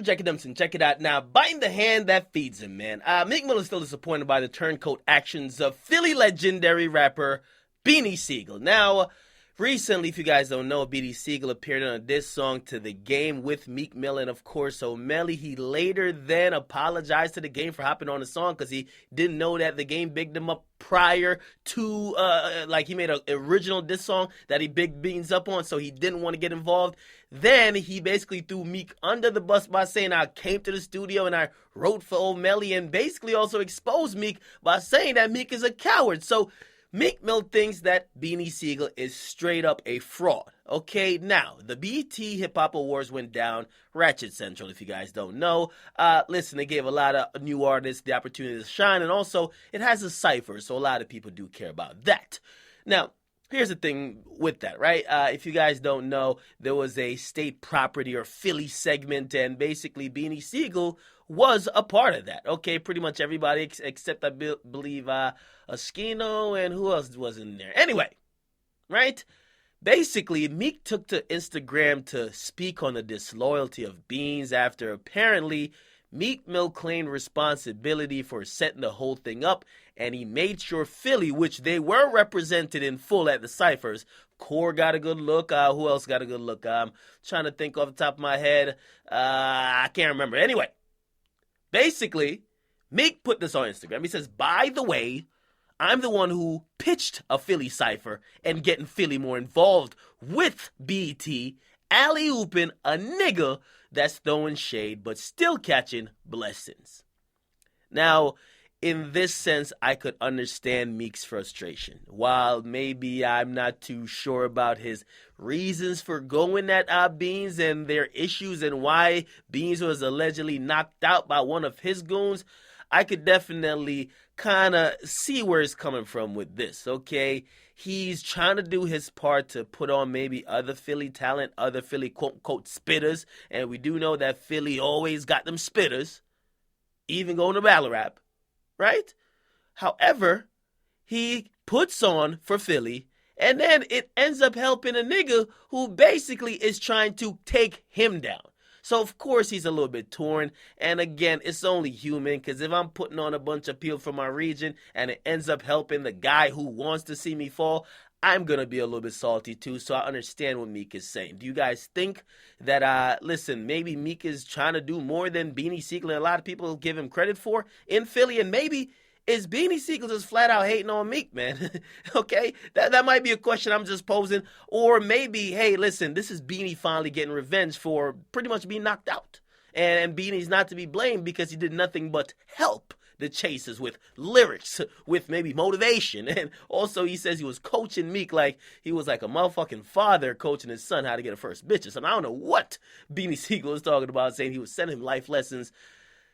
rapper Akademiks, and check it out now. Biting the hand that feeds him, man. Meek Mill is still disappointed by the turncoat actions of Philly legendary rapper Beanie Sigel. Now, recently, if you guys don't know, Beanie Sigel appeared on a diss song to The Game with Meek Mill and, of course, O'Malley. He later then apologized to The Game for hopping on the song because he didn't know that The Game bigged him up prior to, he made an original diss song that he big beans up on, so he didn't want to get involved. Then he basically threw Meek under the bus by saying, I came to the studio and I wrote for O'Malley, and basically also exposed Meek by saying that Meek is a coward. So Meek Mill thinks that Beanie Sigel is straight up a fraud. Okay, now, the BET Hip Hop Awards went down, Ratchet Central, if you guys don't know. Listen, they gave a lot of new artists the opportunity to shine, and also, it has a Cypher, so a lot of people do care about that. Now, here's the thing with that, right? If you guys don't know, there was a state property or Philly segment, and basically Beanie Sigel was a part of that. Okay, pretty much everybody except I believe Askino, and who else was in there? Anyway, right? Basically, Meek took to Instagram to speak on the disloyalty of Beans after apparently Meek Mill claimed responsibility for setting the whole thing up, and he made sure Philly, which they were represented in full at the Cyphers. Core got a good look. Who else got a good look? I'm trying to think off the top of my head. I can't remember. Anyway, basically, Meek put this on Instagram. He says, by the way, I'm the one who pitched a Philly Cypher and getting Philly more involved with BT, alley-ooping a nigga that's throwing shade but still catching blessings. Now, in this sense, I could understand Meek's frustration. While maybe I'm not too sure about his reasons for going at Beans and their issues and why Beans was allegedly knocked out by one of his goons, I could definitely kind of see where he's coming from with this, okay? He's trying to do his part to put on maybe other Philly talent, other Philly quote-unquote spitters, and we do know that Philly always got them spitters, even going to battle rap, right? However, he puts on for Philly, and then it ends up helping a nigga who basically is trying to take him down. So, of course, he's a little bit torn. And again, it's only human, because if I'm putting on a bunch of people from my region and it ends up helping the guy who wants to see me fall, I'm going to be a little bit salty too. So I understand what Meek is saying. Do you guys think that, listen, maybe Meek is trying to do more than Beanie Sigel and a lot of people give him credit for in Philly? And maybe is Beanie Sigel just flat out hating on Meek, man? Okay, that might be a question I'm just posing. Or maybe, hey, listen, this is Beanie finally getting revenge for pretty much being knocked out. And Beanie's not to be blamed because he did nothing but help the Chasers with lyrics, with maybe motivation. And also he says he was coaching Meek like he was like a motherfucking father coaching his son how to get a first bitches. And I don't know what Beanie Sigel is talking about, saying he was sending him life lessons.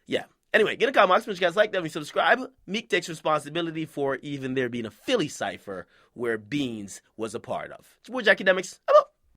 Yeah. Anyway, get a comment box, make sure you guys like, definitely subscribe. Meek takes responsibility for even there being a Philly Cypher where Beans was a part of. It's your boy, Akademiks. I'm out.